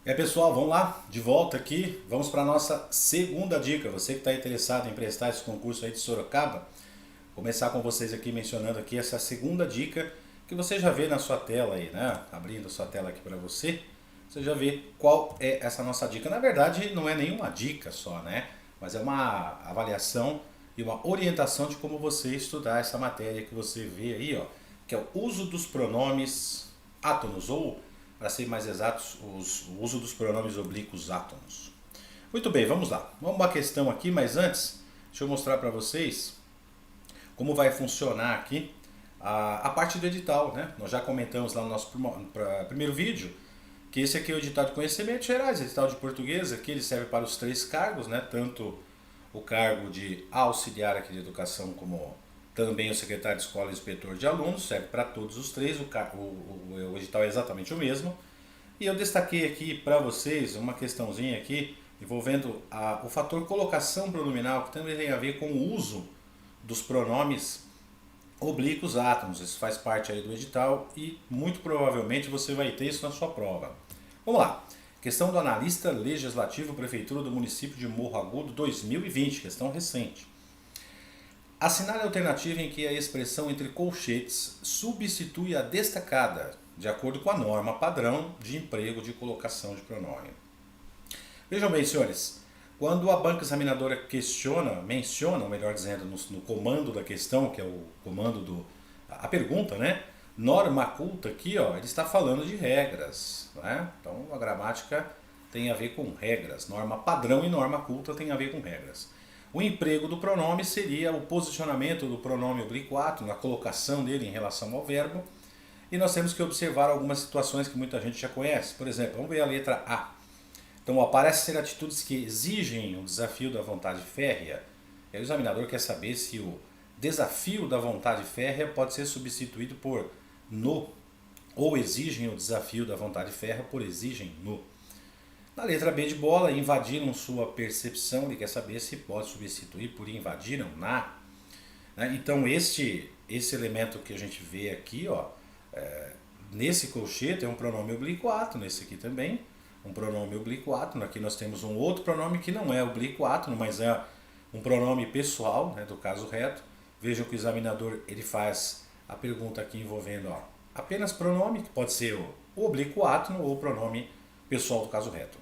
E aí pessoal, vamos lá, de volta aqui, vamos para a nossa segunda dica. Você que está interessado em prestar esse concurso aí de Sorocaba, começar com vocês aqui mencionando aqui essa segunda dica que você já vê na sua tela aí, né? Abrindo a sua tela aqui para você, você já vê qual é essa nossa dica. Na verdade, não é nenhuma dica só, né? Mas é uma avaliação e uma orientação de como você estudar essa matéria que você vê aí, ó, que é o uso dos pronomes átonos ou, para ser mais exatos, o uso dos pronomes oblíquos átomos. Muito bem, vamos lá. Vamos uma questão aqui, mas antes, deixa eu mostrar para vocês como vai funcionar aqui a parte do edital, né? Nós já comentamos lá no nosso primeiro vídeo que esse aqui é o edital de conhecimentos gerais, edital de português, aqui ele serve para os três cargos, né? Tanto o cargo de auxiliar aqui de educação como também o secretário de escola e inspetor de alunos, serve para todos os três, o edital é exatamente o mesmo. E eu destaquei aqui para vocês uma questãozinha aqui envolvendo o fator colocação pronominal, que também tem a ver com o uso dos pronomes oblíquos átomos. Isso faz parte aí do edital e muito provavelmente você vai ter isso na sua prova. Vamos lá. Questão do analista legislativo, Prefeitura do município de Morro Agudo 2020, questão recente. Assinale a alternativa em que a expressão entre colchetes substitui a destacada, de acordo com a norma padrão de emprego de colocação de pronome. Vejam bem, senhores, quando a banca examinadora menciona, ou melhor dizendo, no comando da questão, que é o comando a pergunta, né? Norma culta aqui, ó, ele está falando de regras, né? Então a gramática tem a ver com regras, norma padrão e norma culta tem a ver com regras. O emprego do pronome seria o posicionamento do pronome oblíquo átomo, a colocação dele em relação ao verbo. E nós temos que observar algumas situações que muita gente já conhece. Por exemplo, vamos ver a letra A. Então, aparecem ser atitudes que exigem o desafio da vontade férrea. E aí o examinador quer saber se o desafio da vontade férrea pode ser substituído por no, ou exigem o desafio da vontade férrea por exigem no. Na letra B de bola, invadiram sua percepção, ele quer saber se pode substituir por invadiram na. Então este elemento que a gente vê aqui, ó, nesse colchete é um pronome oblíquo átono, nesse aqui também, um pronome oblíquo átono. Aqui nós temos um outro pronome que não é oblíquo átono, mas é um pronome pessoal, né, do caso reto. Vejam que o examinador ele faz a pergunta aqui envolvendo, ó, apenas pronome, que pode ser o oblíquo átono ou o pronome pessoal do caso reto.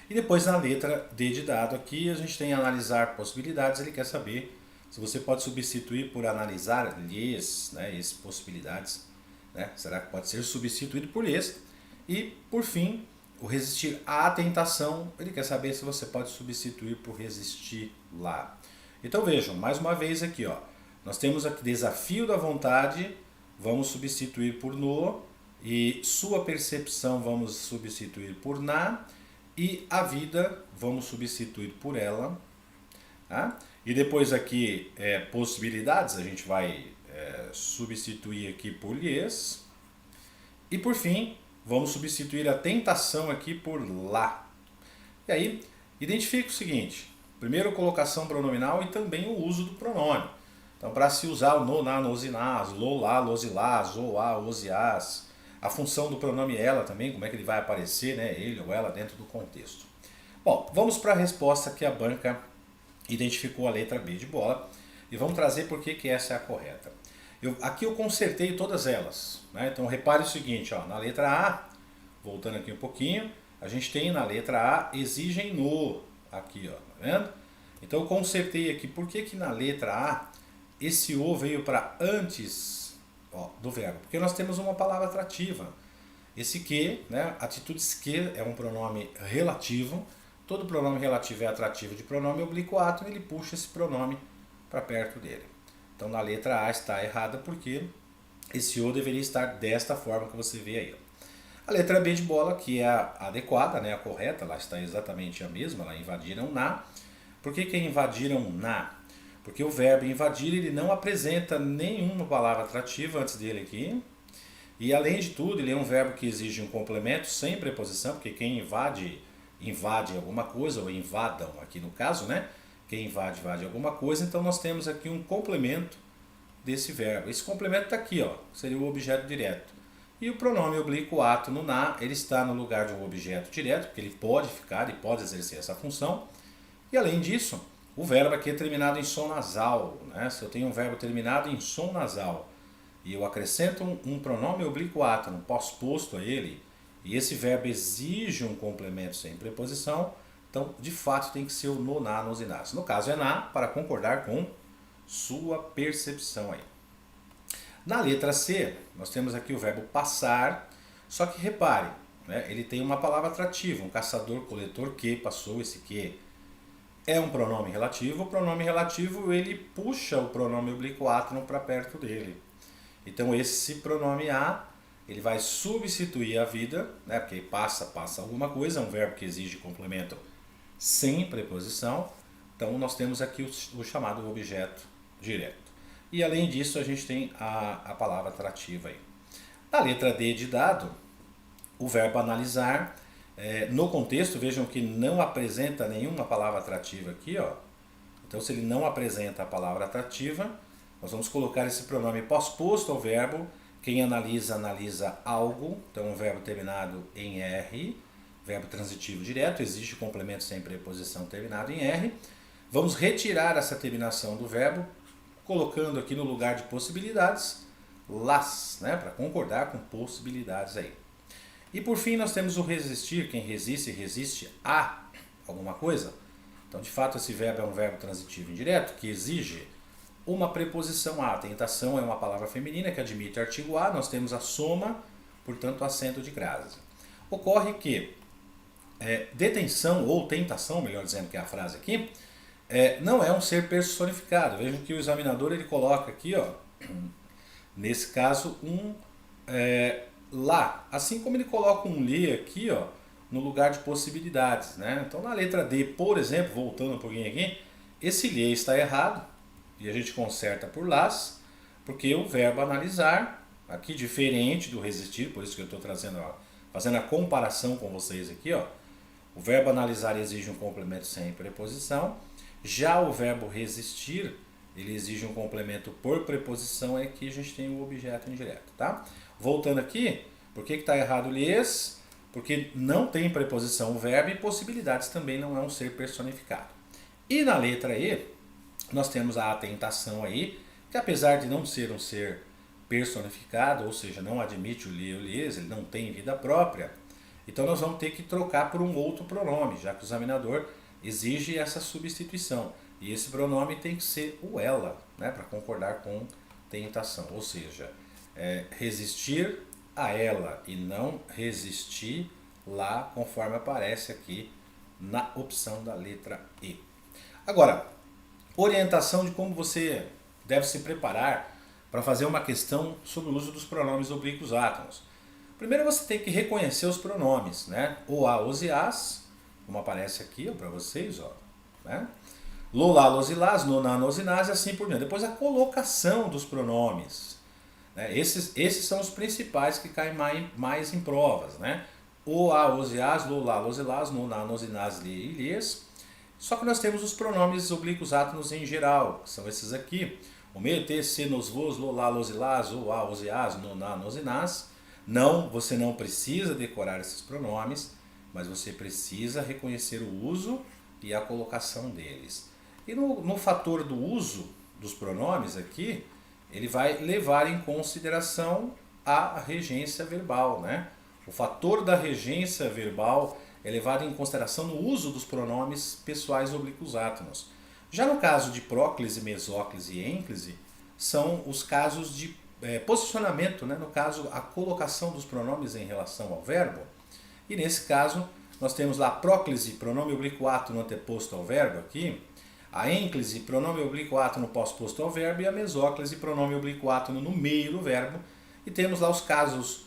E depois na letra D de dado aqui a gente tem analisar possibilidades, ele quer saber se você pode substituir por analisar-lhes, né, as possibilidades, né, será que pode ser substituído por lhes? E por fim, o resistir à tentação, ele quer saber se você pode substituir por resistir lá. Então vejam, mais uma vez aqui, ó, nós temos aqui desafio da vontade, vamos substituir por no, e sua percepção vamos substituir por na, e a vida vamos substituir por ela. Tá? E depois aqui possibilidades, a gente vai substituir aqui por lhes. E por fim, vamos substituir a tentação aqui por lá. E aí, identifique o seguinte, primeiro colocação pronominal e também o uso do pronome. Então, para se usar o no, na, nos e nas, lo, lá, los e las, o, a, os e as, a função do pronome ela também, como é que ele vai aparecer, né, ele ou ela dentro do contexto. Bom, vamos para a resposta que a banca identificou a letra B de bola e vamos trazer por que essa é a correta. Aqui eu consertei todas elas, né? Então repare o seguinte, ó, na letra A, voltando aqui um pouquinho, a gente tem na letra A exigem no, aqui, ó, tá vendo? Então eu consertei aqui, por que na letra A esse o veio para antes, ó, do verbo? Porque nós temos uma palavra atrativa. Esse que, né, atitudes que é um pronome relativo, todo pronome relativo é atrativo de pronome oblíquo átono, ele puxa esse pronome para perto dele. Então na letra A está errada porque esse o deveria estar desta forma que você vê aí. A letra B de bola, que é a adequada, né, a correta, lá está exatamente a mesma, lá invadiram na. Por que invadiram na? Porque o verbo invadir ele não apresenta nenhuma palavra atrativa antes dele aqui. E além de tudo, ele é um verbo que exige um complemento sem preposição, porque quem invade alguma coisa, ou invadam aqui no caso, né? Quem invade alguma coisa, então nós temos aqui um complemento desse verbo. Esse complemento está aqui, ó, seria o objeto direto. E o pronome oblíquo átono na, ele está no lugar de um objeto direto, porque ele pode ficar e pode exercer essa função. E além disso, o verbo aqui é terminado em som nasal, né? Se eu tenho um verbo terminado em som nasal e eu acrescento um pronome oblíquo átono pós-posto a ele, e esse verbo exige um complemento sem preposição, então de fato tem que ser o no, na, nos e nas. No caso é na, para concordar com sua percepção aí. Na letra C, nós temos aqui o verbo passar, só que repare, né, ele tem uma palavra atrativa, um caçador-coletor que passou esse que. É um pronome relativo, o pronome relativo ele puxa o pronome oblíquo átono para perto dele. Então esse pronome a, ele vai substituir a vida, né, porque passa alguma coisa, é um verbo que exige complemento sem preposição, então nós temos aqui o chamado objeto direto. E além disso a gente tem a palavra atrativa aí. Na letra D de dado, o verbo analisar, no contexto, vejam que não apresenta nenhuma palavra atrativa aqui, ó. Então se ele não apresenta a palavra atrativa, nós vamos colocar esse pronome pós-posto ao verbo. Quem analisa, analisa algo, então um verbo terminado em R, verbo transitivo direto, existe complemento sem preposição terminado em R. Vamos retirar essa terminação do verbo, colocando aqui no lugar de possibilidades, las, né, para concordar com possibilidades aí. E por fim nós temos o resistir, quem resiste, resiste a alguma coisa. Então de fato esse verbo é um verbo transitivo indireto que exige uma preposição a. Tentação é uma palavra feminina que admite artigo a, nós temos a soma, portanto acento de crase. Ocorre que detenção ou tentação, melhor dizendo que é a frase aqui, não é um ser personificado. Vejam que o examinador ele coloca aqui, ó, nesse caso, um lá. Assim como ele coloca um lhe aqui, ó, no lugar de possibilidades, né? Então na letra D, por exemplo, voltando um pouquinho aqui, esse lhe está errado e a gente conserta por las, porque o verbo analisar, aqui diferente do resistir, por isso que eu estou trazendo, ó, fazendo a comparação com vocês aqui, ó. O verbo analisar exige um complemento sem preposição. Já o verbo resistir, ele exige um complemento por preposição, é que a gente tem o objeto indireto, tá? Voltando aqui, por que está errado o lhes? Porque não tem preposição o verbo e possibilidades também não é um ser personificado. E na letra E, nós temos a atentação aí, que apesar de não ser um ser personificado, ou seja, não admite o lhe ou lhes, ele não tem vida própria, então nós vamos ter que trocar por um outro pronome, já que o examinador exige essa substituição. E esse pronome tem que ser o ela, né, para concordar com tentação. Ou seja, resistir a ela e não resistir lá, conforme aparece aqui na opção da letra E. Agora, orientação de como você deve se preparar para fazer uma questão sobre o uso dos pronomes oblíquos átonos. Primeiro você tem que reconhecer os pronomes, né? O, a, os e as, como aparece aqui para vocês, ó, né? Lo, lá, los e las, no, na, nos e nas e assim por diante. Depois a colocação dos pronomes, né? Esses são os principais que caem mais em provas, né? O, a, os e as, lo, lá, los e las, no, na, nos e nas, li e lies. Só que nós temos os pronomes oblíquos átonos em geral, que são esses aqui. O me, te, se, nos, vos, lo, lá, los e las, o, a, os e as, no, na, nos e nas. Não, você não precisa decorar esses pronomes, mas você precisa reconhecer o uso e a colocação deles. E no fator do uso dos pronomes aqui, ele vai levar em consideração a regência verbal, né? O fator da regência verbal é levado em consideração no uso dos pronomes pessoais oblíquos átonos. Já no caso de próclise, mesóclise e ênclise, são os casos de posicionamento, né? No caso, a colocação dos pronomes em relação ao verbo. E nesse caso, nós temos lá próclise, pronome oblíquo átono anteposto ao verbo aqui. A ênclise, pronome oblíquo átono pós-posto ao verbo. E a mesóclise, pronome oblíquo átono no meio do verbo. E temos lá os casos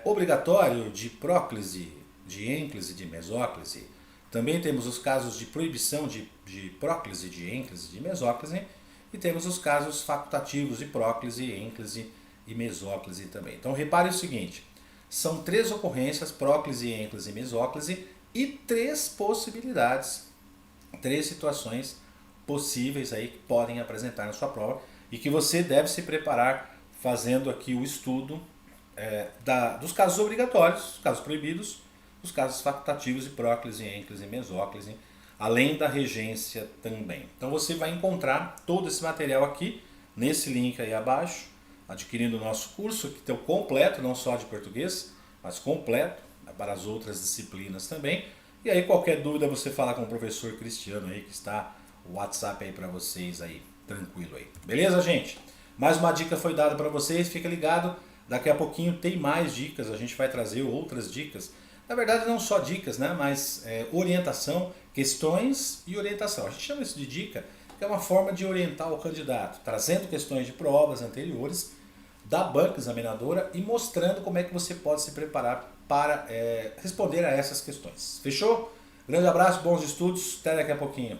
obrigatório de próclise, de ênclise, de mesóclise. Também temos os casos de proibição de próclise, de ênclise, de mesóclise. E temos os casos facultativos de próclise, ênclise e mesóclise também. Então repare o seguinte, são 3 ocorrências, próclise, ênclise e mesóclise, e 3 possibilidades, 3 situações possíveis aí que podem apresentar na sua prova e que você deve se preparar fazendo aqui o estudo dos casos obrigatórios, casos proibidos, os casos facultativos de próclise, ênclise e mesóclise, além da regência também. Então você vai encontrar todo esse material aqui, nesse link aí abaixo, adquirindo o nosso curso, que tem o completo, não só de português, mas completo, para as outras disciplinas também. E aí qualquer dúvida você fala com o professor Cristiano aí, que está o WhatsApp aí para vocês aí, tranquilo aí. Beleza, gente? Mais uma dica foi dada para vocês, fica ligado, daqui a pouquinho tem mais dicas, a gente vai trazer outras dicas. Na verdade não só dicas, né, mas orientação, questões e orientação. A gente chama isso de dica, que é uma forma de orientar o candidato, trazendo questões de provas anteriores da banca examinadora e mostrando como é que você pode se preparar para responder a essas questões. Fechou? Grande abraço, bons estudos, até daqui a pouquinho.